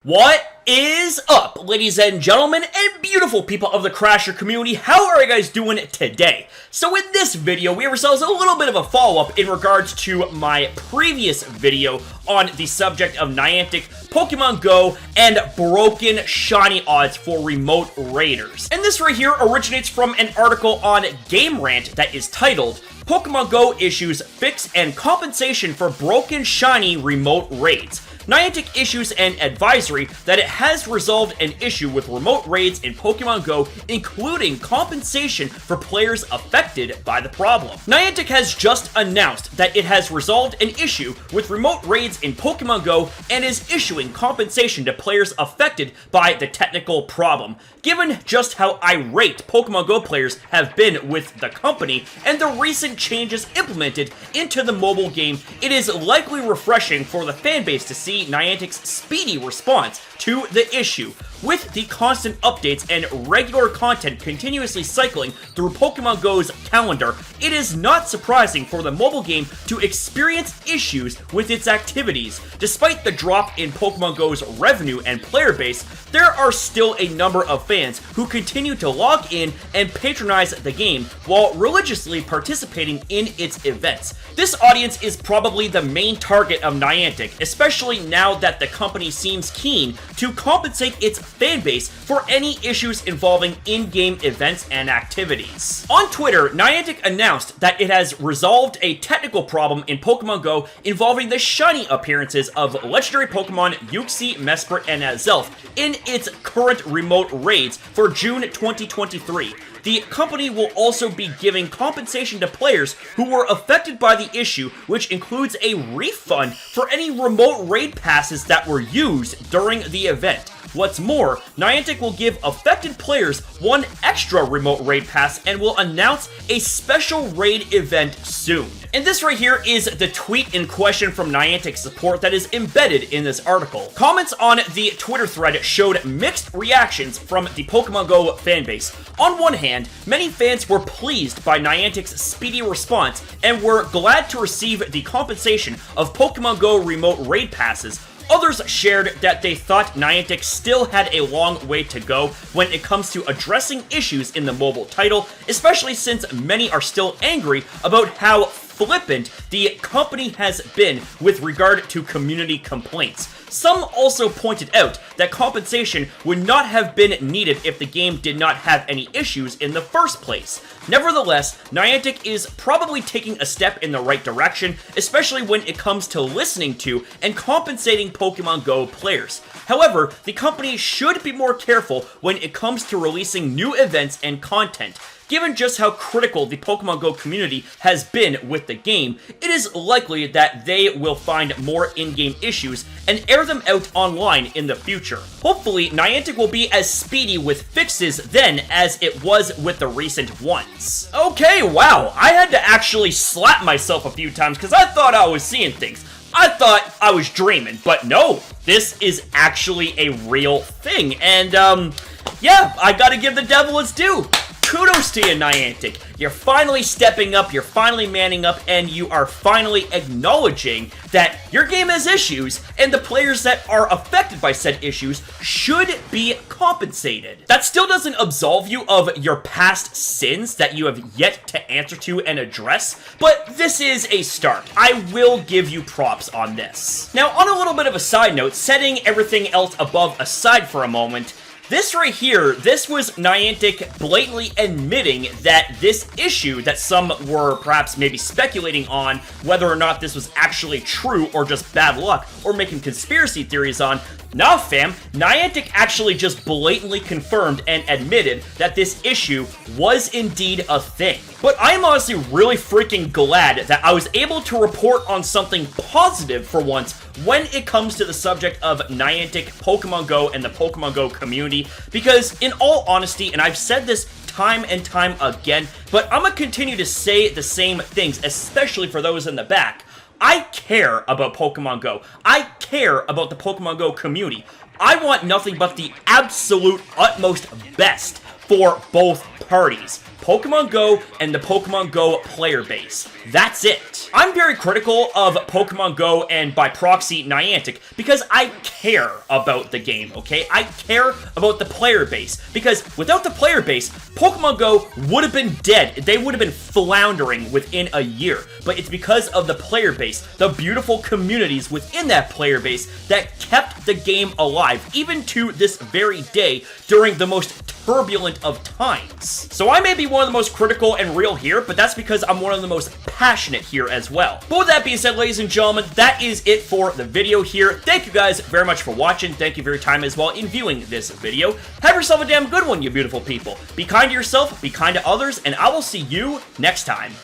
What is up, ladies and gentlemen, and beautiful people of the Crasher community? How are you guys doing today? So in this video, we have ourselves a little bit of a follow-up in regards to my previous video on the subject of Niantic, Pokemon GO, and broken shiny odds for remote raiders. And this right here originates from an article on Game Rant that is titled, Pokemon GO issues fix and compensation for broken shiny remote raids. Niantic issues an advisory that it has resolved an issue with remote raids in Pokemon GO, including compensation for players affected by the problem. Niantic has just announced that it has resolved an issue with remote raids in Pokemon GO and is issuing compensation to players affected by the technical problem. Given just how irate Pokemon GO players have been with the company and the recent changes implemented into the mobile game, it is likely refreshing for the fanbase to see Niantic's speedy response to the issue. With the constant updates and regular content continuously cycling through Pokemon GO's calendar, it is not surprising for the mobile game to experience issues with its activities. Despite the drop in Pokemon GO's revenue and player base, there are still a number of fans who continue to log in and patronize the game while religiously participating in its events. This audience is probably the main target of Niantic, especially now that the company seems keen to compensate its fanbase for any issues involving in-game events and activities. On Twitter, Niantic announced that it has resolved a technical problem in Pokemon GO involving the shiny appearances of legendary Pokemon Uxie, Mesprit, and Azelf in its current remote raids for June 2023. The company will also be giving compensation to players who were affected by the issue, which includes a refund for any remote raid passes that were used during the event. What's more, Niantic will give affected players one extra remote raid pass and will announce a special raid event soon. And this right here is the tweet in question from Niantic support that is embedded in this article. Comments on the Twitter thread showed mixed reactions from the Pokemon GO fanbase. On one hand, many fans were pleased by Niantic's speedy response and were glad to receive the compensation of Pokemon GO remote raid passes. Others shared that they thought Niantic still had a long way to go when it comes to addressing issues in the mobile title, especially since many are still angry about how flippant the company has been with regard to community complaints. Some also pointed out that compensation would not have been needed if the game did not have any issues in the first place. Nevertheless, Niantic is probably taking a step in the right direction, especially when it comes to listening to and compensating Pokemon GO players. However, the company should be more careful when it comes to releasing new events and content. Given just how critical the Pokemon GO community has been with the game, it is likely that they will find more in-game issues and air them out online in the future. Hopefully, Niantic will be as speedy with fixes then as it was with the recent ones. Okay, wow, I had to actually slap myself a few times because I thought I was seeing things. I thought I was dreaming, but no, this is actually a real thing. And, yeah, I gotta give the devil its due. Kudos to you, Niantic. You're finally stepping up, you're finally manning up, and you are finally acknowledging that your game has issues, and the players that are affected by said issues should be compensated. That still doesn't absolve you of your past sins that you have yet to answer to and address, but this is a start. I will give you props on this. Now, on a little bit of a side note, setting everything else above aside for a moment, this right here, this was Niantic blatantly admitting that this issue that some were perhaps maybe speculating on whether or not this was actually true or just bad luck or making conspiracy theories on. Nah, fam, Niantic actually just blatantly confirmed and admitted that this issue was indeed a thing. But I am honestly really freaking glad that I was able to report on something positive for once when it comes to the subject of Niantic, Pokemon GO, and the Pokemon GO community, because in all honesty, and I've said this time and time again, but I'm gonna continue to say the same things, especially for those in the back. I care about Pokemon GO. I care about the Pokemon GO community. I want nothing but the absolute utmost best for both parties. Pokemon Go and the Pokemon Go player base. That's it. I'm very critical of Pokemon Go and, by proxy, Niantic because I care about the game, okay? I care about the player base because without the player base, Pokemon Go would have been dead. They would have been floundering within a year. But it's because of the player base, the beautiful communities within that player base that kept the game alive, even to this very day during the most turbulent of times. So I may be one of the most critical and real here, but that's because I'm one of the most passionate here as well. But with that being said, ladies and gentlemen, that is it for the video here. Thank you guys very much for watching. Thank you for your time as well in viewing this video. Have yourself a damn good one, you beautiful people. Be kind to yourself, be kind to others, and I will see you next time.